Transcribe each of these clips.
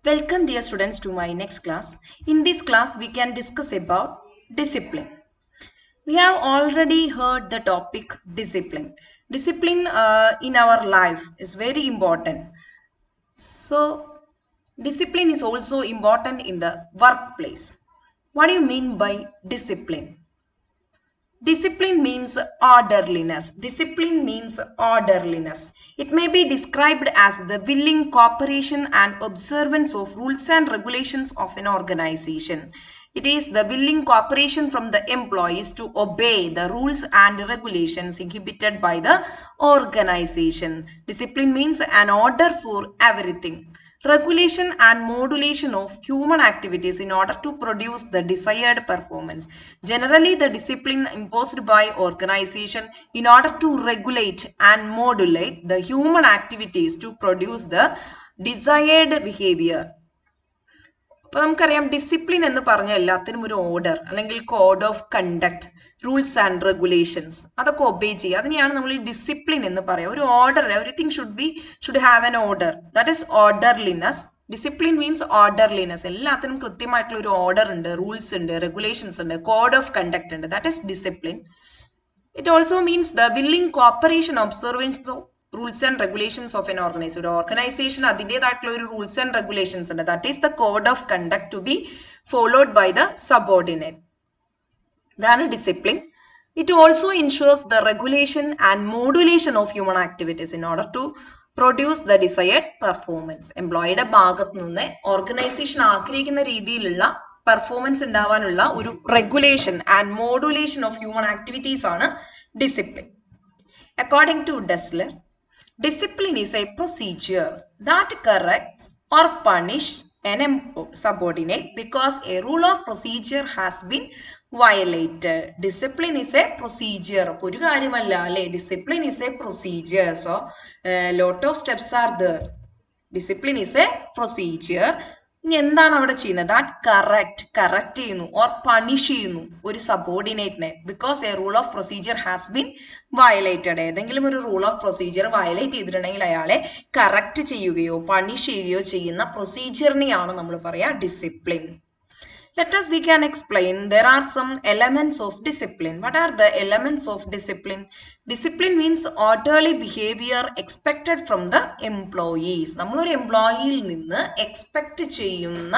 Welcome dear students to my next class. In this class we can discuss about discipline. We have already heard the topic discipline. Discipline in our life is very important. So discipline is also important in the workplace. What do you mean by discipline? Discipline means orderliness. Discipline means orderliness. It may be described as the willing cooperation and observance of rules and regulations of an organization. It is the willing cooperation from the employees to obey the rules and regulations inhibited by the organization. Discipline means an order for everything. Regulation and modulation of human activities in order to produce the desired performance. Generally, the discipline imposed by organization in order to regulate and modulate the human activities to produce the desired behavior. അപ്പോൾ നമുക്കറിയാം discipline എന്ന് പറഞ്ഞ എല്ലാത്തിനും ഒരു order അല്ലെങ്കിൽ code of conduct rules and regulations അതൊക്കെ obey ചെയ്യുക അതിനെയാണ് നമ്മൾ ഈ ഡിസിപ്ലിൻ എന്ന് പറയുക. ഒരു order everything should have an order, that is orderliness. Discipline means orderliness. എല്ലാത്തിനും കൃത്യമായിട്ടുള്ള ഒരു ഓർഡർ ഉണ്ട്, റൂൾസ് ഉണ്ട്, റെഗുലേഷൻസ് ഉണ്ട്, കോഡ് ഓഫ് കണ്ടക്ട് ഉണ്ട്, that is discipline. It also means the willing cooperation observations of rules and regulations of an organization. ഒരു organization അതിൻ്റെതായിട്ടുള്ള ഒരു റൂൾസ് ആൻഡ് റെഗുലേഷൻസ് ഉണ്ട്. That is the code of conduct to be followed by the subordinate. ഇതാണ് discipline. It also ensures the regulation and modulation of human activities in order to produce the desired performance. എംപ്ലോയിയുടെ ഭാഗത്ത് നിന്ന് organization ആഗ്രഹിക്കുന്ന രീതിയിലുള്ള performance ഉണ്ടാവാനുള്ള ഒരു regulation and modulation of human activities ആണ് discipline. According to Dessler, discipline is a procedure that corrects or punishes an subordinate because a rule of procedure has been violated. Discipline is a procedure. ഒരു കാര്യമല്ല അല്ലേ? Discipline is a procedure. So, lot of steps are there. Discipline is a procedure. ഇനി എന്താണ് അവിടെ ചെയ്യുന്നത്? That correct ചെയ്യുന്നു or punish ചെയ്യുന്നു ഒരു സബോർഡിനേറ്റിനെ because a rule of procedure has been violated. ഏതെങ്കിലും ഒരു റൂൾ ഓഫ് പ്രൊസീജിയർ വയലേറ്റ് ചെയ്തിട്ടുണ്ടെങ്കിൽ അയാളെ കറക്റ്റ് ചെയ്യുകയോ പണിഷ് ചെയ്യുകയോ ചെയ്യുന്ന പ്രൊസീജിയറിനെയാണ് നമ്മൾ പറയുക discipline. We can explain. There are some elements of discipline. What are the elements of discipline? Discipline means orderly behavior expected from the employees. നമ്മളൊരു എംപ്ലോയിയിൽ നിന്ന് എക്സ്പെക്ട് ചെയ്യുന്ന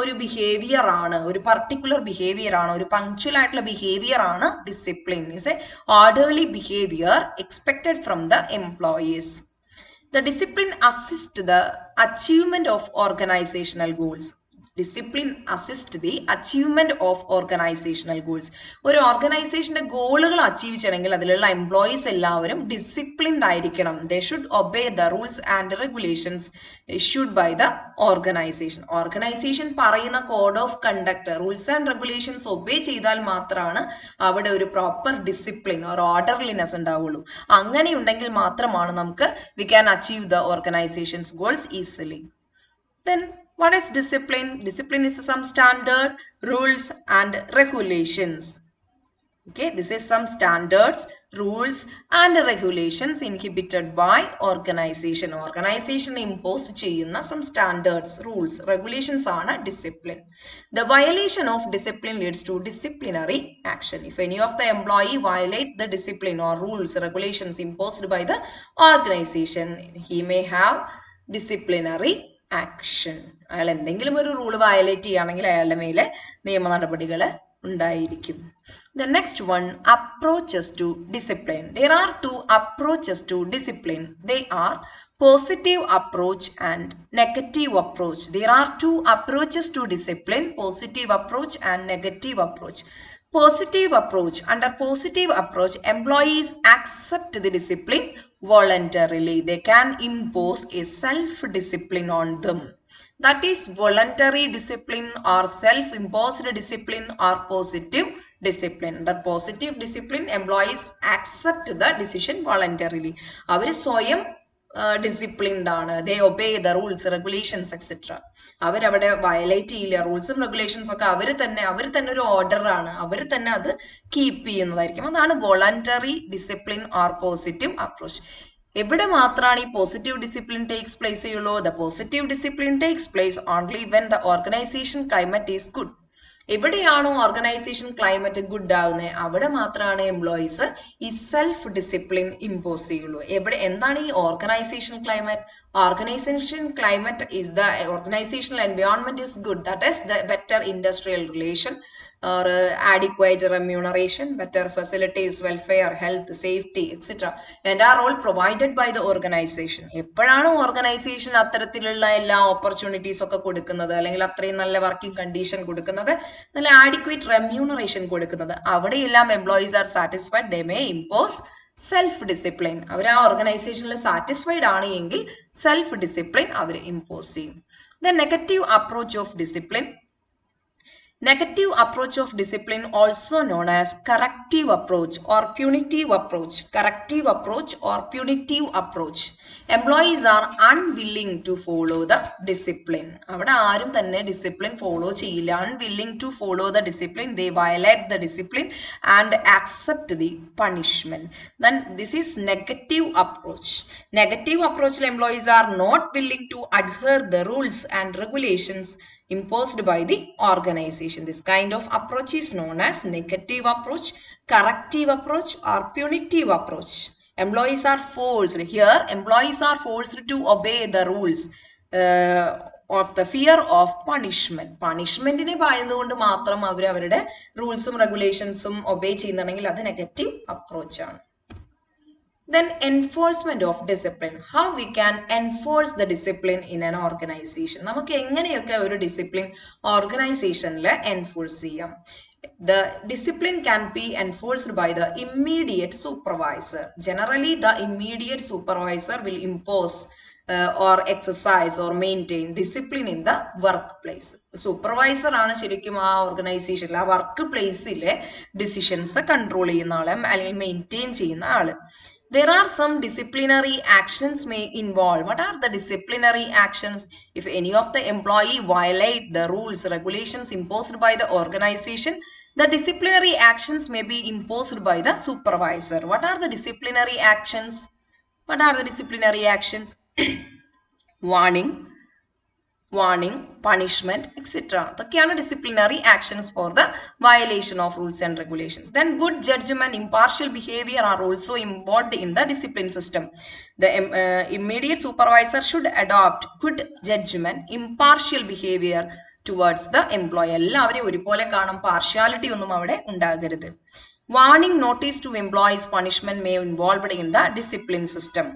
ഒരു ബിഹേവിയർ ആണ്, ഒരു പർട്ടിക്കുലർ ബിഹേവിയർ ആണ്, ഒരു പങ്ക്ച്വൽ ആയിട്ടുള്ള ബിഹേവിയർ ആണ് discipline. Is A orderly behaviour expected from the employees. The discipline assists the achievement of organizational goals. Discipline assist the achievement of organisational goals. ഒരു ഓർഗനൈസേഷന്റെ ഗോളുകൾ അച്ചീവ് ചെയ്യണമെങ്കിൽ അതിലുള്ള എംപ്ലോയീസ് എല്ലാവരും ഡിസിപ്ലിൻഡ് ആയിരിക്കണം. They should obey the rules and regulations issued by the organization. Organization പറയുന്ന code of conduct rules and regulations obey ചെയ്താൽ മാത്രമാണ് അവിടെ ഒരു പ്രോപ്പർ ഡിസിപ്ലിൻ ഒരു ഓർഡർലിനെസ് ഉണ്ടാവുള്ളൂ. അങ്ങനെ ഉണ്ടെങ്കിൽ മാത്രമാണ് നമുക്ക് we can achieve the organisations goals easily. Then what is discipline? Discipline is some standard, rules and regulations. Okay, this is some standards, rules and regulations inhibited by organization. Organization impose ചെയ്യുന്ന some standards, rules, regulations ആണ് discipline. The violation of discipline leads to disciplinary action. If any of the employee violate the discipline or rules, regulations imposed by the organization, he may have disciplinary action. അയാൾ എന്തെങ്കിലും ഒരു rule violate ചെയ്യുകയാണെങ്കിൽ അയാളുടെ മേലെ നിയമ നടപടികൾ ഉണ്ടായിരിക്കും. The next one, approaches to discipline. There are two approaches to discipline. They are positive approach and negative approach. There are two approaches to discipline, positive approach and negative approach. Positive approach. Under positive approach, employees accept the discipline voluntarily. They can impose a self-discipline on them. That is voluntary discipline or self-imposed discipline or positive discipline. Under positive discipline, employees accept the decision voluntarily. അവർ സ്വയം disciplined ആണ്. They obey the rules regulations etcetera. അവരവിടെ violate ചെയ്യില്ല. റൂൾസും റെഗുലേഷൻസും ഒക്കെ അവർ തന്നെ ഒരു ഓർഡറാണ്, അവർ തന്നെ അത് കീപ്പ് ചെയ്യുന്നതായിരിക്കും. അതാണ് voluntary discipline or positive approach. എവിടെ മാത്രമാണ് ഈ പോസിറ്റീവ് ഡിസിപ്ലിൻ ടേക്സ് പ്ലേസ് ചെയ്യുള്ളൂ? The positive discipline takes place only when the organisation climate is good. എവിടെയാണോ ഓർഗനൈസേഷൻ ക്ലൈമറ്റ് ഗുഡ് ആവുന്നത് അവിടെ മാത്രമാണ് എംപ്ലോയീസ് ഈ സെൽഫ് ഡിസിപ്ലിൻ ഇമ്പോസ് ചെയ്യുള്ളൂ. എന്താണ് ഈ organisation climate? Organisation climate is the organisational environment is good, that is the better industrial relation or adequate remuneration, better facilities, welfare, health, safety, etc. and are all provided by the organization. എപ്പോഴാണ് organisation അത്തരത്തിലുള്ള എല്ലാ opportunities ഒക്കെ കൊടുക്കുന്നത്, അല്ലെങ്കിൽ അത്രയും നല്ല working condition കൊടുക്കുന്നത്, നല്ല ആഡിക്വേറ്റ് റെമ്യൂണറേഷൻ കൊടുക്കുന്നത്, അവിടെയെല്ലാം employees are satisfied, they may impose self discipline. അവർ ആ ഓർഗനൈസേഷനിൽ സാറ്റിസ്ഫൈഡ് ആണ് എങ്കിൽ സെൽഫ് ഡിസിപ്ലിൻ അവർ ഇമ്പോസ് ചെയ്യും. The negative approach of discipline. Negative approach of discipline, also known as corrective approach or punitive approach. Corrective approach or punitive approach. Employees are unwilling to follow the discipline. അവിടെ ആരും തന്നെ discipline follow ചെയ്യില്ല. Unwilling to follow the discipline. They violate the discipline and accept the punishment. Then this is negative approach. Negative approach employees are not willing to adhere the rules and regulations imposed by the organization. This kind of approach is known as negative approach, corrective approach or punitive approach. Employees are forced, here employees are forced to obey the rules of the fear of punishment. പണിഷ്മെന്റിനെ ഭയന്നുകൊണ്ട് മാത്രം അവരുടെ റൂൾസും റെഗുലേഷൻസും obey ചെയ്യുന്നുണ്ടെങ്കിൽ അത് negative approach ആണ്. Then enforcement of discipline. How we can enforce the discipline in an organization. നമുക്ക് എങ്ങനെയൊക്കെ ഒരു discipline ഓർഗനൈസേഷനിൽ enforce ചെയ്യാം? The discipline can be enforced by the immediate supervisor. Generally, the immediate supervisor will impose or exercise or maintain discipline in the workplace. Supervisor ആണ് ശരിക്കും ആ ഓർഗനൈസേഷനിൽ, ആ വർക്ക് പ്ലേസിലെ ഡിസിഷൻസ് കൺട്രോൾ ചെയ്യുന്ന ആള് അല്ലെങ്കിൽ മെയിൻറ്റെയിൻ ചെയ്യുന്ന ആള്. There are some disciplinary actions may involve. What are the disciplinary actions? If any of the employee violate the rules, regulations imposed by the organization, the disciplinary actions may be imposed by the supervisor. What are the disciplinary actions? What are the disciplinary actions? Warning, punishment, etc. ഇതൊക്കെയാണ് disciplinary actions for the violation of rules and regulations. Then good judgement, impartial behaviour are also involved in the discipline system. The immediate supervisor should adopt good judgement, impartial behaviour towards the employee. എല്ലാവരെയും ഒരുപോലെ കാണും, partiality ഒന്നും അവിടെ ഉണ്ടാകരുത്. Warning notice to employees, punishment may involved in the discipline system.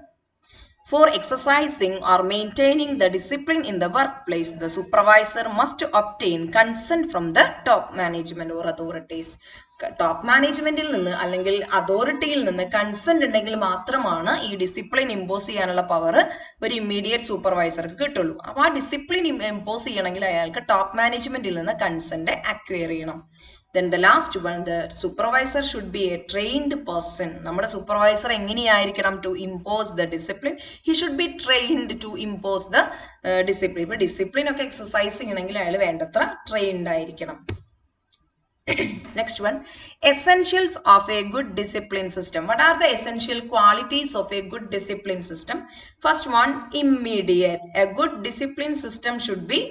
For exercising or maintaining the discipline in the workplace, the supervisor must obtain consent from the top management or authorities. Top മാനേജ്മെന്റിൽ നിന്ന് അല്ലെങ്കിൽ അതോറിറ്റിയിൽ നിന്ന് consent ഉണ്ടെങ്കിൽ മാത്രമാണ് ഈ discipline impose ചെയ്യാനുള്ള power ഒരു immediate സൂപ്പർവൈസർക്ക് കിട്ടുള്ളൂ. അപ്പോൾ ആ ഡിസിപ്ലിൻ ഇമ്പോസ് ചെയ്യണമെങ്കിൽ അയാൾക്ക് ടോപ്പ് മാനേജ്മെന്റിൽ നിന്ന് കൺസെന്റ് അക്വയർ ചെയ്യണം. Then the last one, the supervisor should be a trained person. നമ്മുടെ സൂപ്പർവൈസർ എങ്ങനെയായിരിക്കണം to impose the discipline? He should be trained to impose the discipline. ഇപ്പോൾ ഡിസിപ്ലിൻ ഒക്കെ എക്സസൈസ് ചെയ്യണമെങ്കിൽ അയാൾ വേണ്ടത്ര ട്രെയിൻഡ് ആയിരിക്കണം. Next one, essentials of a good discipline system. What are the essential qualities of a good discipline system? First one, immediate. A good discipline system should be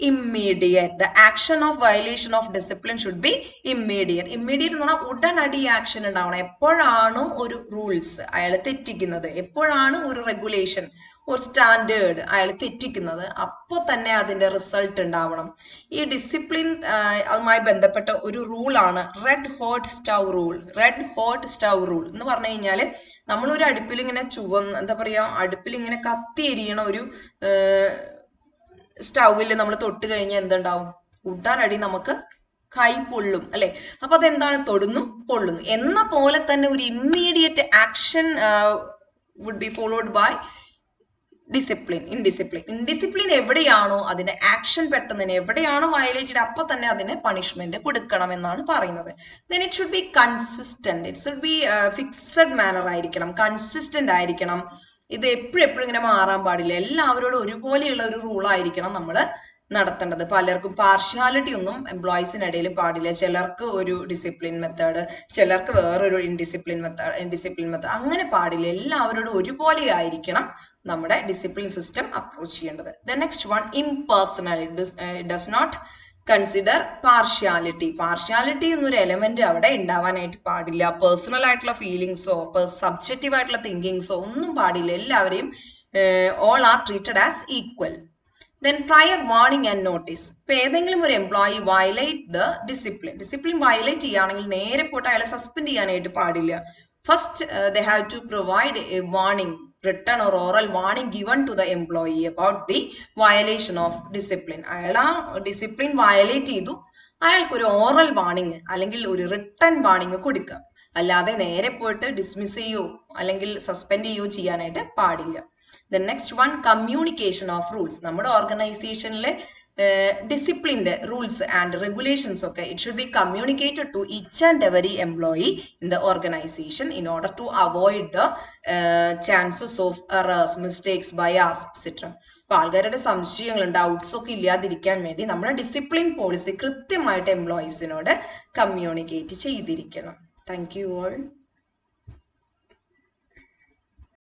immediate. The action of violation of discipline should be immediate. Immediate എന്ന് പറഞ്ഞാൽ ഉടനടി action ഉണ്ടാവണം. എപ്പോഴാണ് ഒരു rules അയാൾ തെറ്റിക്കുന്നത്, എപ്പോഴാണ് ഒരു regulation, ഒരു സ്റ്റാൻഡേർഡ് അയാൾ തെറ്റിക്കുന്നത്, അപ്പോൾ തന്നെ അതിന്റെ റിസൾട്ട് ഉണ്ടാവണം. ഈ ഡിസിപ്ലിൻ അതുമായി ബന്ധപ്പെട്ട ഒരു റൂളാണ് red hot stove rule. Red hot stove rule എന്ന് പറഞ്ഞു കഴിഞ്ഞാൽ നമ്മളൊരു അടുപ്പിൽ ഇങ്ങനെ എന്താ പറയാ, അടുപ്പിൽ ഇങ്ങനെ കത്തി എരിയണ ഒരു സ്റ്റൗവിൽ നമ്മൾ തൊട്ട് കഴിഞ്ഞാൽ എന്തുണ്ടാവും? ഉടനടി നമുക്ക് കൈ പൊള്ളും അല്ലെ? അപ്പൊ അതെന്താണ്? തൊടുന്നു പൊള്ളുന്നു എന്ന പോലെ തന്നെ ഒരു immediate action would be followed by discipline. Indiscipline എവിടെയാണോ അതിന്റെ ആക്ഷൻ പെട്ടെന്ന് എവിടെയാണോ വയലേറ്റഡ് അപ്പൊ തന്നെ അതിന് പണിഷ്മെന്റ് കൊടുക്കണം എന്നാണ് പറയുന്നത്. Then it should be consistent. It should be fixed manner ആയിരിക്കണം, കൺസിസ്റ്റന്റ് ആയിരിക്കണം. ഇത് എപ്പോഴും ഇങ്ങനെ മാറാൻ പാടില്ല. എല്ലാവരോടും ഒരുപോലെയുള്ള ഒരു റൂളായിരിക്കണം നമ്മൾ നടത്തേണ്ടത്. പലർക്കും പാർഷ്യാലിറ്റി ഒന്നും എംപ്ലോയീസിനിടയിൽ പാടില്ല. ചിലർക്ക് ഒരു ഡിസിപ്ലിൻ മെത്തേഡ്, ചിലർക്ക് വേറൊരു ഇൻഡിസിപ്ലിൻ മെത്തേഡ് അങ്ങനെ പാടില്ല. എല്ലാവരോടും ഒരുപോലെ ആയിരിക്കണം നമ്മുടെ ഡിസിപ്ലിൻ സിസ്റ്റം അപ്രോച്ച് ചെയ്യേണ്ടത്. The next one, impersonal. Does not consider partiality എന്നൊരു എലമെന്റ് അവിടെ ഉണ്ടാവാനായിട്ട് പാടില്ല. പേഴ്സണൽ ആയിട്ടുള്ള ഫീലിങ്സോ സബ്ജക്റ്റീവ് ആയിട്ടുള്ള തിങ്കിങ്സോ ഒന്നും പാടില്ല. എല്ലാവരെയും all are treated as equal. Then prior warning and notice. ഇപ്പൊ ഏതെങ്കിലും ഒരു employee violate the discipline violate ചെയ്യുകയാണെങ്കിൽ നേരെ പോയിട്ട് അയാളെ സസ്പെൻഡ് ചെയ്യാനായിട്ട് പാടില്ല. First they have to provide a warning, written or oral warning given to the employee about the violation of discipline. അയാൾ ആ ഡിസിപ്ലിൻ വയലേറ്റ് ചെയ്തു, അയാൾക്കൊരു ഓറൽ വാർണിംഗ് അല്ലെങ്കിൽ ഒരു റിട്ടൺ വാർണിംഗ് കൊടുക്കുക. അല്ലാതെ നേരെ പോയിട്ട് ഡിസ്മിസ് ചെയ്യോ അല്ലെങ്കിൽ സസ്പെൻഡ് ചെയ്യോ ചെയ്യാനായിട്ട് പാടില്ല. The next one, communication of rules. നമ്മുടെ ഓർഗനൈസേഷനിലെ ഡിസിപ്ലിൻ്റെ റൂൾസ് ആൻഡ് റെഗുലേഷൻസ് ഒക്കെ it should be communicated to each and every employee in the organisation in order to avoid the chances of errors, mistakes, bias etcetera. അപ്പോൾ ആൾക്കാരുടെ സംശയങ്ങളും doubts ഒക്കെ ഇല്ലാതിരിക്കാൻ വേണ്ടി നമ്മുടെ ഡിസിപ്ലിൻ പോളിസി കൃത്യമായിട്ട് എംപ്ലോയീസിനോട് കമ്മ്യൂണിക്കേറ്റ് ചെയ്തിരിക്കണം. Thank you all.